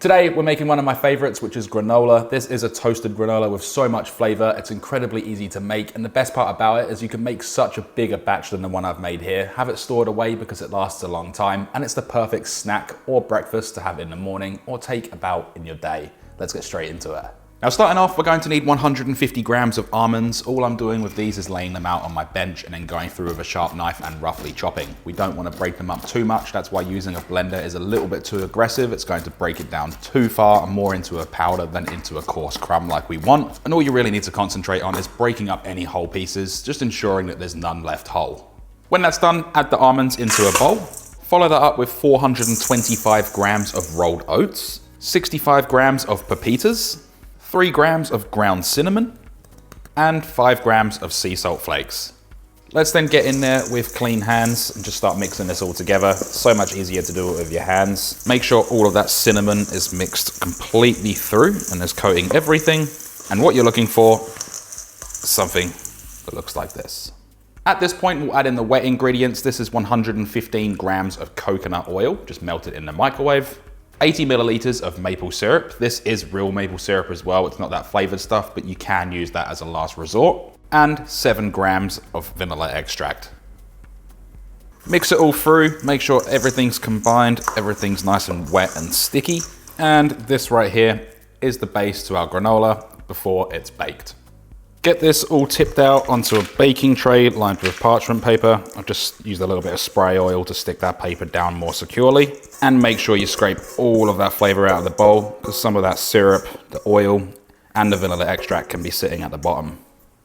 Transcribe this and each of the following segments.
Today we're making one of my favorites, which is granola. This is a toasted granola with so much flavor. It's incredibly easy to make, and the best part about it is you can make such a bigger batch than the one I've made here, have it stored away because it lasts a long time, and it's the perfect snack or breakfast to have in the morning or take about in your day. Let's get straight into it. Now starting off, we're going to need 150 grams of almonds. All I'm doing with these is laying them out on my bench and then going through with a sharp knife and roughly chopping. We don't want to break them up too much. That's why using a blender is a little bit too aggressive. It's going to break it down too far and more into a powder than into a coarse crumb like we want. And all you really need to concentrate on is breaking up any whole pieces, just ensuring that there's none left whole. When that's done, add the almonds into a bowl. Follow that up with 425 grams of rolled oats, 65 grams of pepitas, 3 grams of ground cinnamon, and 5 grams of sea salt flakes. Let's then get in there with clean hands and just start mixing this all together. So much easier to do it with your hands. Make sure all of that cinnamon is mixed completely through and is coating everything. And what you're looking for is something that looks like this. At this point, we'll add in the wet ingredients. This is 115 grams of coconut oil, just melted in the microwave. 80 milliliters of maple syrup. This is real maple syrup as well. It's not that flavored stuff, but you can use that as a last resort. And 7 grams of vanilla extract. Mix it all through. Make sure everything's combined. Everything's nice and wet and sticky. And this right here is the base to our granola before it's baked. Get this all tipped out onto a baking tray lined with parchment paper. I've just used a little bit of spray oil to stick that paper down more securely. And make sure you scrape all of that flavor out of the bowl, because some of that syrup, the oil, and the vanilla extract can be sitting at the bottom.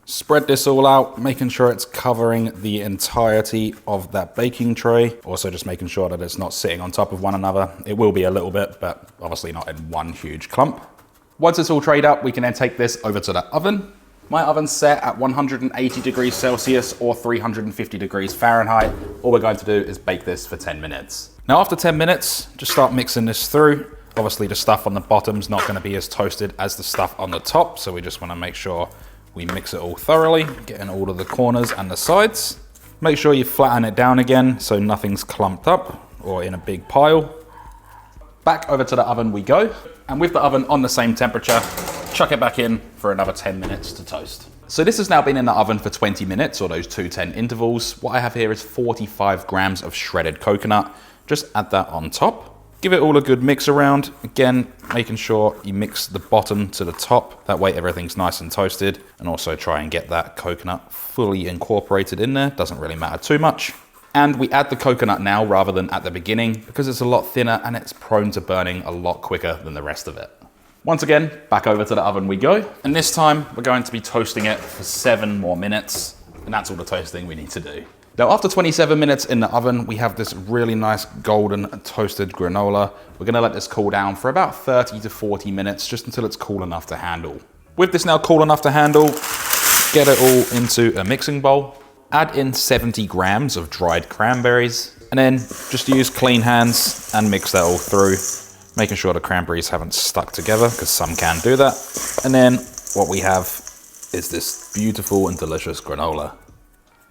Spread this all out, making sure it's covering the entirety of that baking tray. Also just making sure that it's not sitting on top of one another. It will be a little bit, but obviously not in one huge clump. Once it's all trayed up, we can then take this over to the oven. My oven's set at 180 degrees Celsius or 350 degrees Fahrenheit. All we're going to do is bake this for 10 minutes. Now after 10 minutes, just start mixing this through. Obviously the stuff on the bottom's not going to be as toasted as the stuff on the top, so we just want to make sure we mix it all thoroughly, getting all of the corners and the sides. Make sure you flatten it down again so nothing's clumped up or in a big pile. Back over to the oven we go, and with the oven on the same temperature, chuck it back in for another 10 minutes to toast. So this has now been in the oven for 20 minutes, or those 2 10 intervals. What I have here is 45 grams of shredded coconut. Just add that on top. Give it all a good mix around. Again, making sure you mix the bottom to the top. That way everything's nice and toasted. And also try and get that coconut fully incorporated in there. Doesn't really matter too much. And we add the coconut now rather than at the beginning because it's a lot thinner and it's prone to burning a lot quicker than the rest of it. Once again, back over to the oven we go. And this time we're going to be toasting it for 7 more minutes. And that's all the toasting we need to do. Now after 27 minutes in the oven, we have this really nice golden toasted granola. We're gonna let this cool down for about 30 to 40 minutes, just until it's cool enough to handle. With this now cool enough to handle, get it all into a mixing bowl. Add in 70 grams of dried cranberries, and then just use clean hands and mix that all through, making sure the cranberries haven't stuck together, because some can do that. And then what we have is this beautiful and delicious granola.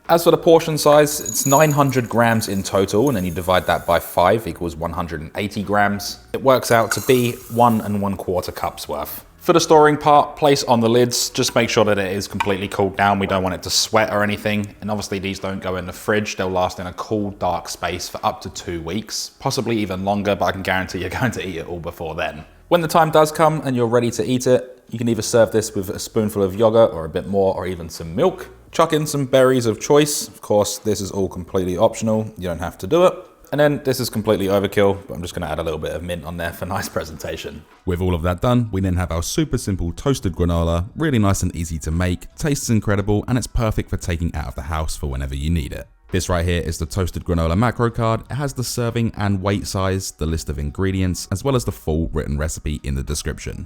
As for the portion size, it's 900 grams in total, and then you divide that by 5 equals 180 grams. It works out to be 1 1/4 cups worth. For the storing part, place on the lids, just make sure that it is completely cooled down. We don't want it to sweat or anything. And obviously these don't go in the fridge. They'll last in a cool, dark space for up to 2 weeks, possibly even longer, but I can guarantee you're going to eat it all before then. When the time does come and you're ready to eat it, you can either serve this with a spoonful of yogurt or a bit more, or even some milk. Chuck in some berries of choice. Of course, this is all completely optional. You don't have to do it. And then this is completely overkill, but I'm just gonna add a little bit of mint on there for nice presentation. With all of that done, we then have our super simple toasted granola, really nice and easy to make, tastes incredible, and it's perfect for taking out of the house for whenever you need it. This right here is the toasted granola macro card. It has the serving and weight size, the list of ingredients, as well as the full written recipe in the description.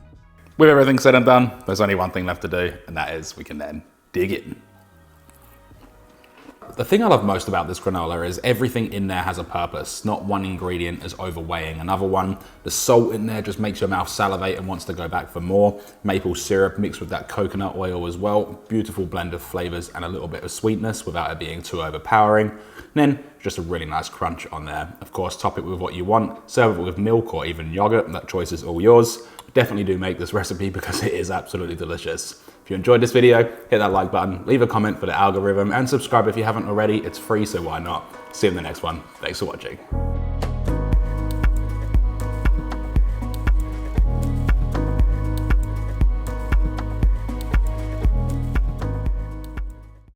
With everything said and done, there's only one thing left to do, and that is we can then dig in. The thing I love most about this granola is everything in there has a purpose. Not one ingredient is overweighing another one. The salt in there just makes your mouth salivate and wants to go back for more. Maple syrup mixed with that coconut oil as well. Beautiful blend of flavors and a little bit of sweetness without it being too overpowering. And then just a really nice crunch on there. Of course, top it with what you want, serve it with milk or even yogurt, that choice is all yours. Definitely do make this recipe because it is absolutely delicious. If you enjoyed this video, hit that like button, leave a comment for the algorithm, and subscribe if you haven't already. It's free, so why not? See you in the next one. Thanks for watching.